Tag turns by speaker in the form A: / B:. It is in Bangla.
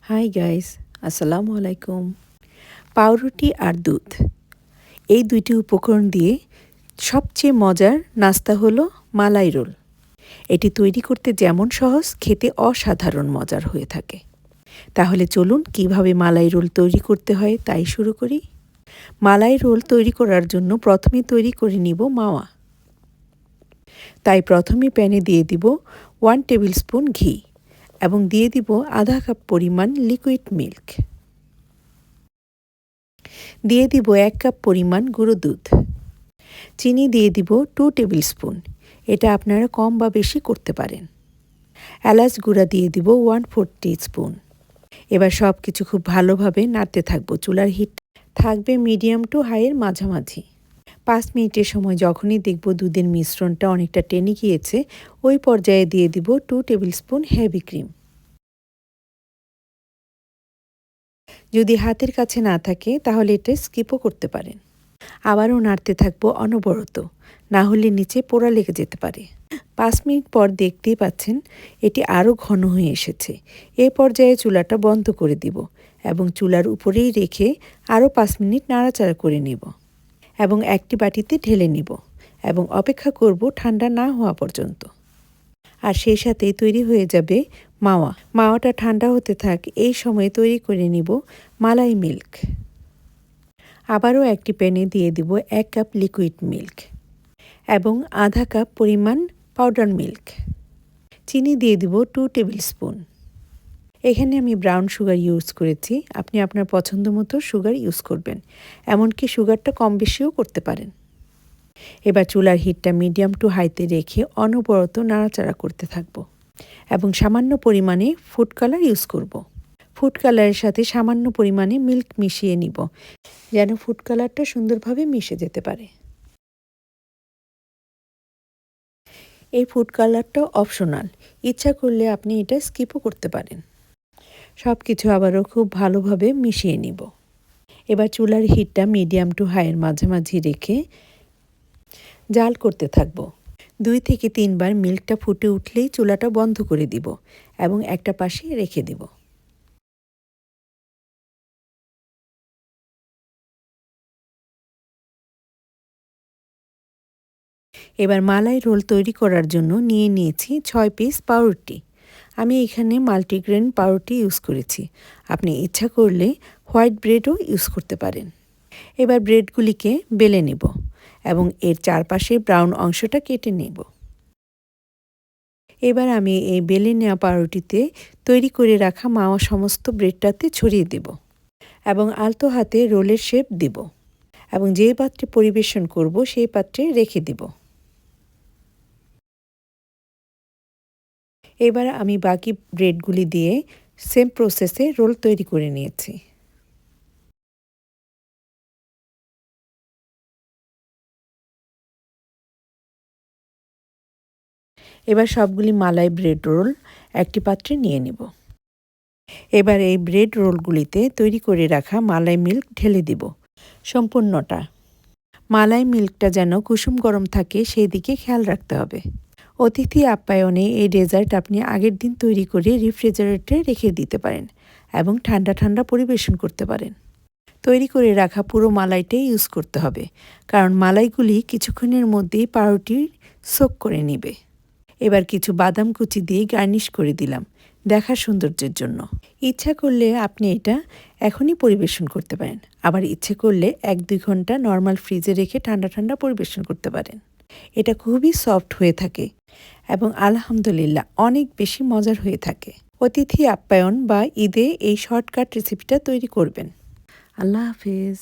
A: হাই গাইস, আসসালামু আলাইকুম। পাউরুটি আর দুধ এই দুইটি উপকরণ দিয়ে সবচেয়ে মজার নাস্তা হলো মালাই রোল। এটি তৈরি করতে যেমন সহজ, খেতে অসাধারণ মজার হয়ে থাকে। তাহলে চলুন কিভাবে মালাই রোল তৈরি করতে হয় তাই শুরু করি। মালাই রোল তৈরি করার জন্য প্রথমে তৈরি করে নিব মাওয়া। তাই প্রথমে প্যানে দিয়ে দিব 1 টেবিল স্পুন ঘি এবং দিয়ে দিব আধা কাপ পরিমাণ লিকুইড মিল্ক। দিয়ে দিব 1 কাপ পরিমাণ গুঁড়ো দুধ। চিনি দিয়ে দিব 2 টেবিল স্পুন। এটা আপনারা কম বা বেশি করতে পারেন। এলাচ গুঁড়া দিয়ে দিব 1/4 টিস্পুন। এবার সব কিছু খুব ভালোভাবে নাড়তে থাকবো। চুলার হিট থাকবে মিডিয়াম টু হাইয়ের মাঝামাঝি। 5 মিনিটের সময় যখনই দেখব দুধের মিশ্রণটা অনেকটা টেনে গিয়েছে, ওই পর্যায়ে দিয়ে দিব 2 টেবিল স্পুন হেভি ক্রিম। যদি হাতের কাছে না থাকে তাহলে এটা স্কিপও করতে পারেন। আবারও নাড়তে থাকবো অনবরত, না হলে নিচে পোড়া লেগে যেতে পারে। 5 মিনিট পর দেখতেই পাচ্ছেন এটি আরও ঘন হয়ে এসেছে। এ পর্যায়ে চুলাটা বন্ধ করে দিব এবং চুলার উপরেই রেখে আরও 5 মিনিট নাড়াচাড়া করে নিব এবং একটি বাটিতে ঢেলে নিব এবং অপেক্ষা করব ঠান্ডা না হওয়া পর্যন্ত। আর সেই সাথেই তৈরি হয়ে যাবে মাওয়া। মাওয়াটা ঠান্ডা হতে থাক, এই সময়ে তৈরি করে নিব মালাই মিল্ক। আবারও একটি প্যানে দিয়ে দিব 1 কাপ লিকুইড মিল্ক এবং আধা কাপ পরিমাণ পাউডার মিল্ক। চিনি দিয়ে দিব 2 টেবিল স্পুন। এখানে আমি ব্রাউন সুগার ইউজ করেছি, আপনি আপনার পছন্দ মতো সুগার ইউজ করবেন, এমনকি সুগারটা কম বেশিও করতে পারেন। এবার চুলার হিটটা মিডিয়াম টু হাইতে রেখে অনবরত নাড়াচাড়া করতে থাকবো এবং সামান্য পরিমাণে ফুড কালার ইউজ করব। ফুড কালারের সাথে সামান্য পরিমাণে মিল্ক মিশিয়ে নিব যেন ফুড কালারটা সুন্দরভাবে মিশে যেতে পারে। এই ফুড কালারটা অপশনাল, ইচ্ছা করলে আপনি এটা স্কিপও করতে পারেন। সব কিছু আবারও খুব ভালোভাবে মিশিয়ে নিব। এবার চুলার হিটটা মিডিয়াম টু হাইয়ের মাঝামাঝি রেখে জাল করতে থাকব। 2 থেকে 3 বার মিল্কটা ফুটে উঠলেই চুলাটা বন্ধ করে দিব এবং একটা পাশে রেখে দিব। এবার মালাই রোল তৈরি করার জন্য নিয়ে নিয়েছি 6 পিস পাউরুটি। আমি এখানে মাল্টিগ্রেন পাউরুটি ইউজ করেছি, আপনি ইচ্ছা করলে হোয়াইট ব্রেডও ইউজ করতে পারেন। এবার ব্রেডগুলিকে বেলে নেব এবং এর চারপাশে ব্রাউন অংশটা কেটে নেব। এবার আমি এই বেলে নেওয়া পাউরুটিতে তৈরি করে রাখা মাওয়া সমস্ত ব্রেডটাতে ছড়িয়ে দেব এবং আলতো হাতে রোলের শেপ দেব এবং যে পাত্রে পরিবেশন করব সেই পাত্রে রেখে দেব। এবার আমি বাকি ব্রেডগুলি দিয়ে সেম প্রসেসে রোল তৈরি করে নিয়েছি। এবার সবগুলি মালাই ব্রেড রোল একটি পাত্রে নিয়ে নেব। এবার এই ব্রেড রোলগুলিতে তৈরি করে রাখা মালাই মিল্ক ঢেলে দিব সম্পূর্ণটা। মালাই মিল্কটা যেন কুসুম গরম থাকে সেই দিকে খেয়াল রাখতে হবে। অতিথি আপ্যায়নে এই ডেজার্ট আপনি আগের দিন তৈরি করে রেফ্রিজারেটরে রেখে দিতে পারেন এবং ঠান্ডা ঠান্ডা পরিবেশন করতে পারেন। তৈরি করে রাখা পুরো মালাইটাই ইউজ করতে হবে, কারণ মালাইগুলি কিছুক্ষণের মধ্যেই পাউরুটি সোক করে নেবে। এবার কিছু বাদাম কুচি দিয়ে গার্নিশ করে দিলাম দেখার সৌন্দর্যের জন্য। ইচ্ছা করলে আপনি এটা এখনই পরিবেশন করতে পারেন, আবার ইচ্ছে করলে 1-2 ঘন্টা নর্মাল ফ্রিজে রেখে ঠান্ডা ঠান্ডা পরিবেশন করতে পারেন। এটা খুবই সফট হয়ে থাকে এবং আলহামদুলিল্লাহ অনেক বেশি মজার হয়ে থাকে। অতিথি আপ্যায়ন বা ঈদে এই শর্টকাট রেসিপিটা তৈরি করবেন। আল্লাহ হাফেজ।